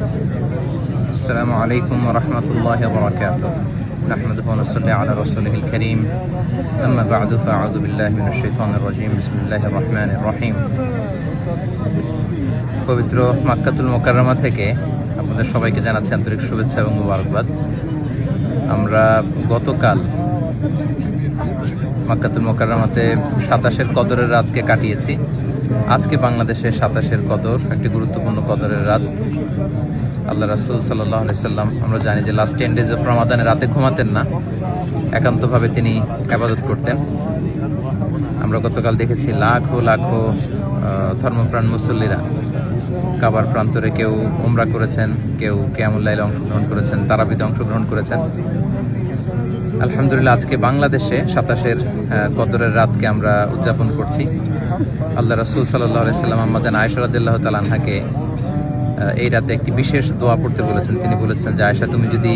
السلام عليكم ورحمة الله وبركاته. نحمده ونصلي على رسوله الكريم. أما بعد فأعوذ بالله من الشيطان الرجيم. بسم الله الرحمن الرحيم. পবিত্র মক্কাতুল মুকাররমা থেকে আপনাদের সবাইকে জানাচ্ছি আন্তরিক শুভেচ্ছা এবং মোবারকবাদ। আমরা গতকাল মক্কাতুল মুকাররমাতে 27-এর কদরের রাতকে কাটিয়েছি। আজকে বাংলাদেশে 27-এর কদর, একটি গুরুত্বপূর্ণ কদরের রাত। আল্লাহ রাসূল সাল্লাল্লাহু আলাইহি সাল্লাম, আমরা জানি যে লাস্ট 10 ডেজ অফ রমাদানে রাতে ঘুমাতেন না, একান্তভাবে তিনি ইবাদত করতেন। আমরা গতকাল দেখেছি লাখো লাখো ধর্মপ্রাণ মুসল্লিরা কাবার প্রান্তরে কেউ উমরা করেছেন, কেউ কিয়ামুল লাইলে অংশগ্রহণ করেছেন, তারাবিতে অংশগ্রহণ করেছেন। আলহামদুলিল্লাহ, আজকে বাংলাদেশে 27-এর কদরের রাতকে আমরা উদযাপন করছি। আল্লাহ রাসূল সাল্লাল্লাহু আলাইহি সাল্লাম আম্মা আয়েশা রাদিয়াল্লাহু তাআলা আনহাকে এই রাতে একটি বিশেষ দোয়া পড়তে বলেছেন। তিনি বলেছেন যে, আয়েশা, তুমি যদি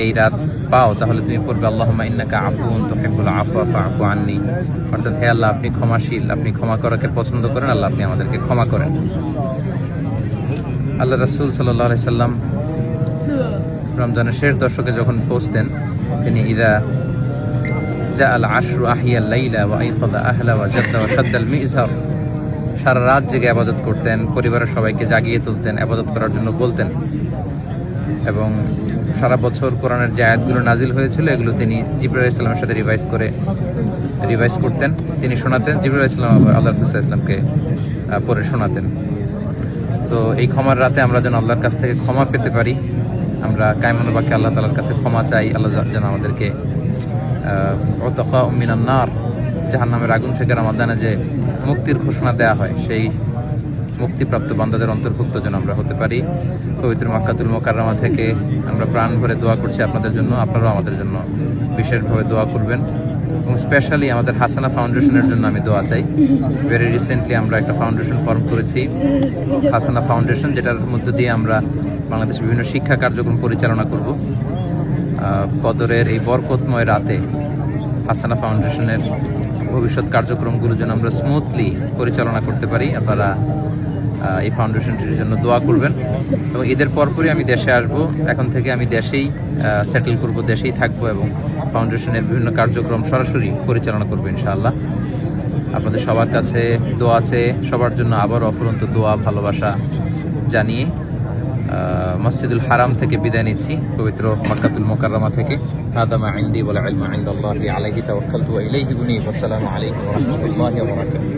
এই রাত পাও তাহলে তুমি পড়বে আল্লাহুম্মা ইন্নাকা আফুউন তুহিব্বুল আফওয়া ফাআফু আন্নী, অর্থাৎ হে আল্লাহ, আপনি ক্ষমাশীল, আপনি ক্ষমা করাকে পছন্দ করেন, আল্লাহ আপনি আমাদেরকে ক্ষমা করেন। আল্লাহ রাসূল সাল্লাল্লাহু আলাইহি সাল্লাম রমজানের শেষ দশকে যখন পৌঁছতেন, তিনি ইদা জাআল আশরু আহিয়াল লাইলা ওয়া আইকাযা আহলা ওয়া জাদ্দা ওয়া শাদ্দাল মিযহার, সারা রাত জেগে ইবাদত করতেন, পরিবারের সবাইকে জাগিয়ে তুলতেন, ইবাদত করার জন্য বলতেন। এবং সারা বছর কোরআনের যে আয়াতগুলো নাজিল হয়েছিল এগুলো তিনি জিবরাইল আলাইহিস সালামের সাথে রিভাইজ করতেন, তিনি শোনাতেন। জিবরাইল আলাইহিস সালাম আবার আল্লাহ রাসূল সাল্লাল্লাহু আলাইহি সাল্লামকে পড়ে শোনাতেন। তো এই ক্ষমার রাতে আমরা যেন আল্লাহর কাছ থেকে ক্ষমা পেতে পারি, আমরা কায়মান বাক্যে আল্লাহ তাআলার কাছে ক্ষমা চাই। আল্লাহ যেন আমাদেরকে উতাকা মিনান নার, জাহান্নামের আগুন থেকে রমাদানে যে মুক্তির ঘোষণা দেওয়া হয়, সেই মুক্তিপ্রাপ্ত বান্দাদের অন্তর্ভুক্ত যেন আমরা হতে পারি। পবিত্র মক্কাতুল মুকাররমা থেকে আমরা প্রাণ ভরে দোয়া করছি আপনাদের জন্য, আপনারাও আমাদের জন্য বিশেষভাবে দোয়া করবেন। এবং স্পেশালি আমাদের হাসানা ফাউন্ডেশনের জন্য আমি দোয়া চাই। ভেরি রিসেন্টলি আমরা একটা ফাউন্ডেশন ফর্ম করেছি, হাসানা ফাউন্ডেশন, যেটার মধ্য দিয়ে আমরা বাংলাদেশের বিভিন্ন শিক্ষা কার্যক্রম পরিচালনা করব। কদরের এই বরকতময় রাতে হাসানা ফাউন্ডেশনের ভবিষ্যৎ কার্যক্রমগুলো যেন আমরা স্মুথলি পরিচালনা করতে পারি। আপনারা এই ফাউন্ডেশনটির জন্য দোয়া করবেন। এবং ঈদের পরপরই আমি দেশে আসব, এখন থেকে আমি দেশেই সেটেল করব, দেশেই থাকবো এবং ফাউন্ডেশনের বিভিন্ন কার্যক্রম সরাসরি পরিচালনা করবো ইনশাআল্লাহ। আপনাদের সবার কাছে দোয়া আছে, সবার জন্য আবার অফুরন্ত দোয়া ভালোবাসা জানিয়ে মসজিদুল হারাম থেকে বিদায় নিচ্ছি, পবিত্র মক্কাতুল মুকাররমা থেকে। হাদা মা ইনদি ওয়াল ইলমু ইনদাল্লাহি আলাইহি তাওয়াক্কালতু ওয়া ইলাইহি উনীব। আসসালামু আলাইকুম ওয়া রাহমাতুল্লাহি ওয়া বারাকাতুহু।